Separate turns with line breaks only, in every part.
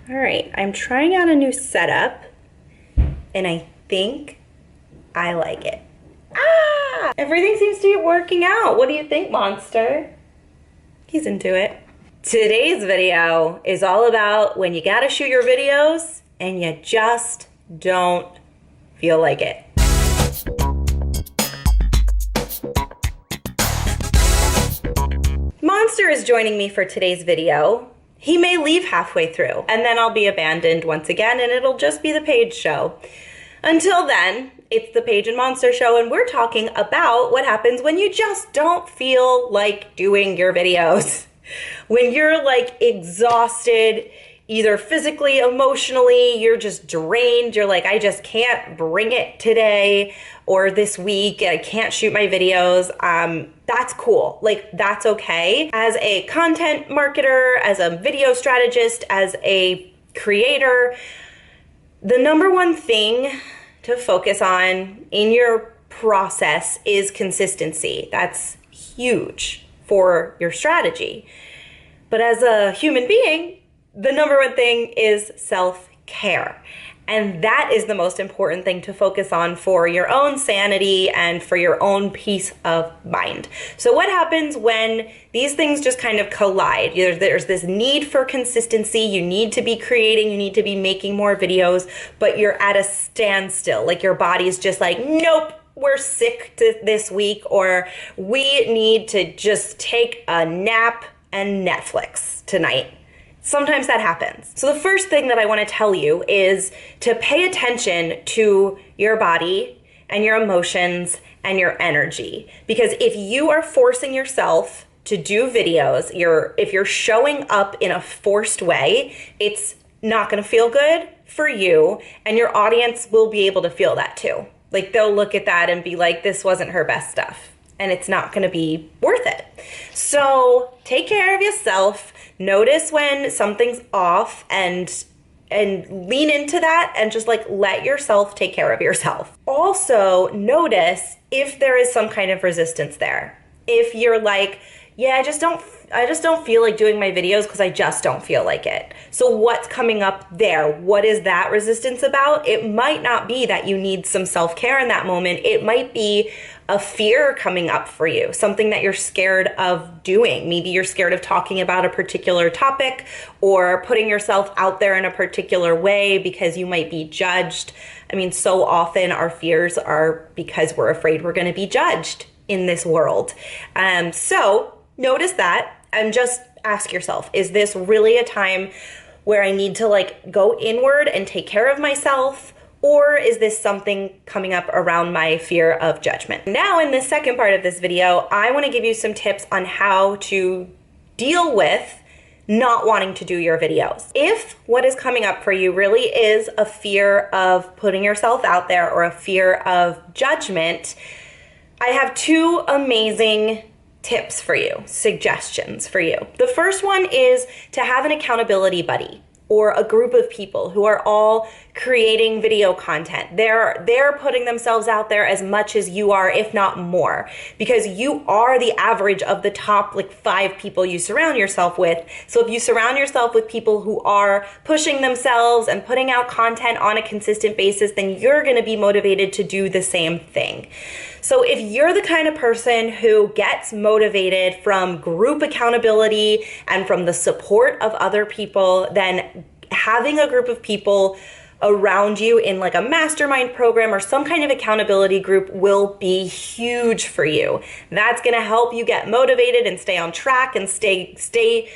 All right, I'm trying out a new setup and I think I like it. Ah! Everything seems to be working out. What do you think, Monster? He's into it. Today's video is all about when you gotta shoot your videos and you just don't feel like it. Monster is joining me for today's video. He may leave halfway through, and then I'll be abandoned once again, and it'll just be the Paige show. Until then, it's the Paige and Monster show, and we're talking about what happens when you just don't feel like doing your videos. When you're like exhausted, either physically, emotionally, you're just drained, you're like, I just can't bring it today or this week, I can't shoot my videos. That's cool. Like, that's okay. As a content marketer, as a video strategist, as a creator, the number one thing to focus on in your process is consistency. That's huge for your strategy. But as a human being, the number one thing is self-care. And that is the most important thing to focus on for your own sanity and for your own peace of mind. So what happens when these things just kind of collide? There's this need for consistency. You need to be creating, you need to be making more videos, but you're at a standstill. Like your body's just like, nope, we're sick this week, or we need to just take a nap and Netflix tonight. Sometimes that happens. So the first thing that I want to tell you is to pay attention to your body and your emotions and your energy. Because if you are forcing yourself to do videos, if you're showing up in a forced way, it's not going to feel good for you, and your audience will be able to feel that too. Like, they'll look at that and be like, this wasn't her best stuff, and it's not going to be worth it. So take care of yourself. Notice when something's off and lean into that and just like let yourself take care of yourself. Also notice if there is some kind of resistance there. If you're like, yeah, I just don't feel like doing my videos because I just don't feel like it. So what's coming up there? What is that resistance about? It might not be that you need some self-care in that moment. It might be a fear coming up for you, something that you're scared of doing. Maybe you're scared of talking about a particular topic or putting yourself out there in a particular way because you might be judged. I mean, so often our fears are because we're afraid we're going to be judged in this world. So notice that and just ask yourself, is this really a time where I need to like go inward and take care of myself? Or is this something coming up around my fear of judgment? Now, in the second part of this video, I want to give you some tips on how to deal with not wanting to do your videos. If what is coming up for you really is a fear of putting yourself out there or a fear of judgment, I have two amazing tips for you, suggestions for you. The first one is to have an accountability buddy or a group of people who are all creating video content. They're putting themselves out there as much as you are, if not more, because you are the average of the top like 5 people you surround yourself with. So if you surround yourself with people who are pushing themselves and putting out content on a consistent basis, then you're gonna be motivated to do the same thing. So if you're the kind of person who gets motivated from group accountability and from the support of other people, then having a group of people around you in like a mastermind program or some kind of accountability group will be huge for you. That's gonna help you get motivated and stay on track and stay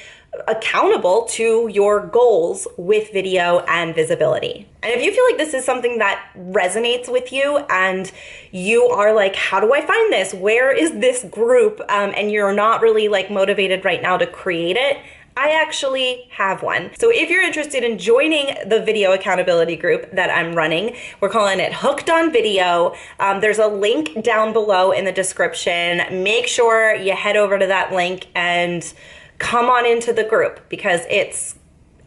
accountable to your goals with video and visibility. And if you feel like this is something that resonates with you and you are like, how do I find this? Where is this group? And you're not really like motivated right now to create it, I actually have one. So if you're interested in joining the video accountability group that I'm running, we're calling it Hooked on Video. There's a link down below in the description. Make sure you head over to that link and come on into the group because it's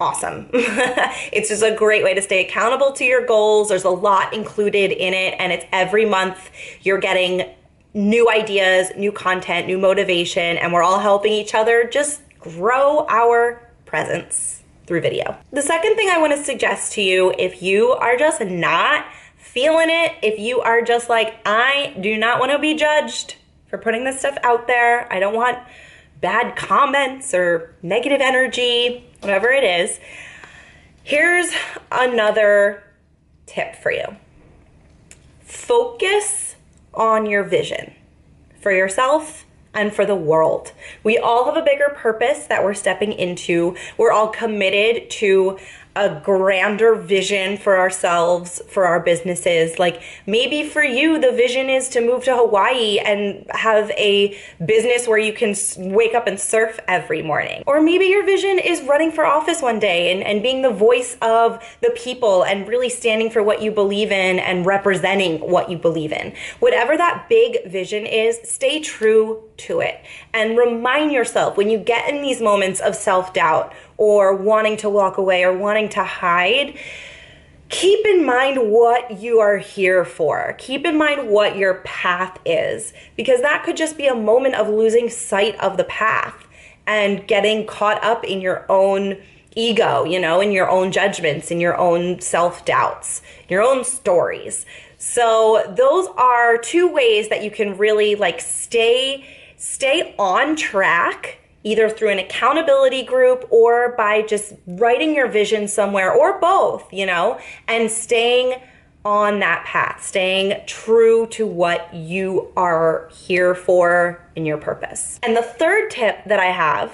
awesome. It's just a great way to stay accountable to your goals. There's a lot included in it, and it's every month you're getting new ideas, new content, new motivation, and we're all helping each other just grow our presence. through video. The second thing I want to suggest to you, if you are just not feeling it, if you are just like, I do not want to be judged for putting this stuff out there, I don't want bad comments or negative energy, whatever it is, here's another tip for you. Focus on your vision for yourself and for the world. We all have a bigger purpose that we're stepping into. We're all committed to a grander vision for ourselves, for our businesses. Like maybe for you, the vision is to move to Hawaii and have a business where you can wake up and surf every morning. Or maybe your vision is running for office one day and being the voice of the people and really standing for what you believe in and representing what you believe in. Whatever that big vision is, stay true to it and remind yourself when you get in these moments of self-doubt or wanting to walk away or wanting to hide, keep in mind what you are here for. Keep in mind what your path is, because that could just be a moment of losing sight of the path and getting caught up in your own ego, you know, in your own judgments, in your own self-doubts, your own stories. So those are two ways that you can really like stay on track, either through an accountability group or by just writing your vision somewhere, or both, you know, and staying on that path, staying true to what you are here for in your purpose. And the third tip that I have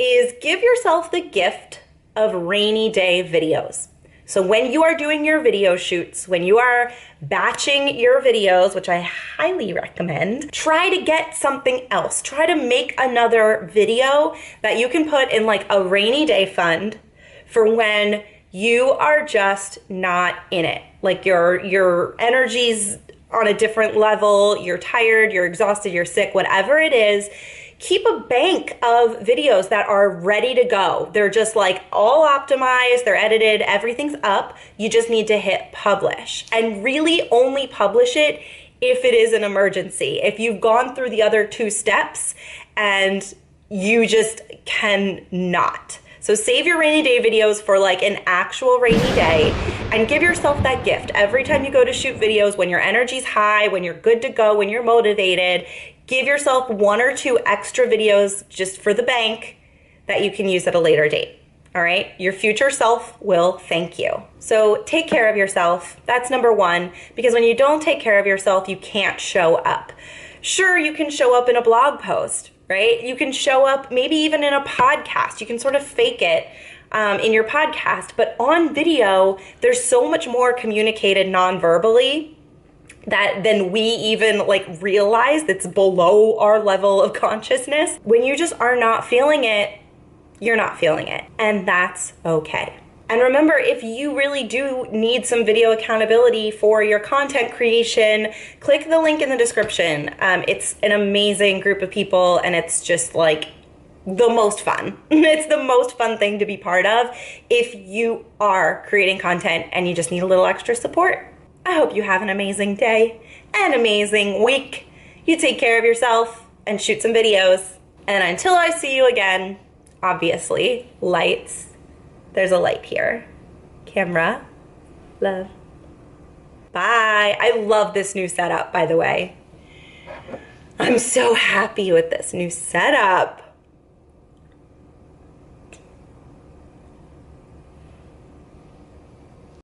is give yourself the gift of rainy day videos. So when you are doing your video shoots, when you are batching your videos, which I highly recommend, try to get something else. Try to make another video that you can put in like a rainy day fund for when you are just not in it. Like your energy's on a different level, you're tired, you're exhausted, you're sick, whatever it is. Keep a bank of videos that are ready to go. They're just like all optimized, they're edited, everything's up. You just need to hit publish, and really only publish it if it is an emergency. If you've gone through the other two steps and you just cannot. So save your rainy day videos for like an actual rainy day and give yourself that gift. Every time you go to shoot videos, when your energy's high, when you're good to go, when you're motivated, give yourself one or two extra videos just for the bank that you can use at a later date. All right? Your future self will thank you. So take care of yourself. That's number one, because when you don't take care of yourself, you can't show up. Sure, you can show up in a blog post, right? You can show up maybe even in a podcast. You can sort of fake it in your podcast, but on video, there's so much more communicated non-verbally than we even like realize. That's below our level of consciousness. When you just are not feeling it, you're not feeling it, and that's okay. And remember, if you really do need some video accountability for your content creation, click the link in the description. It's an amazing group of people, and it's just like the most fun. It's the most fun thing to be part of if you are creating content and you just need a little extra support. I hope you have an amazing day, an amazing week. You take care of yourself and shoot some videos. And until I see you again, obviously, lights. There's a light here. Camera, love. Bye. I love this new setup, by the way. I'm so happy with this new setup.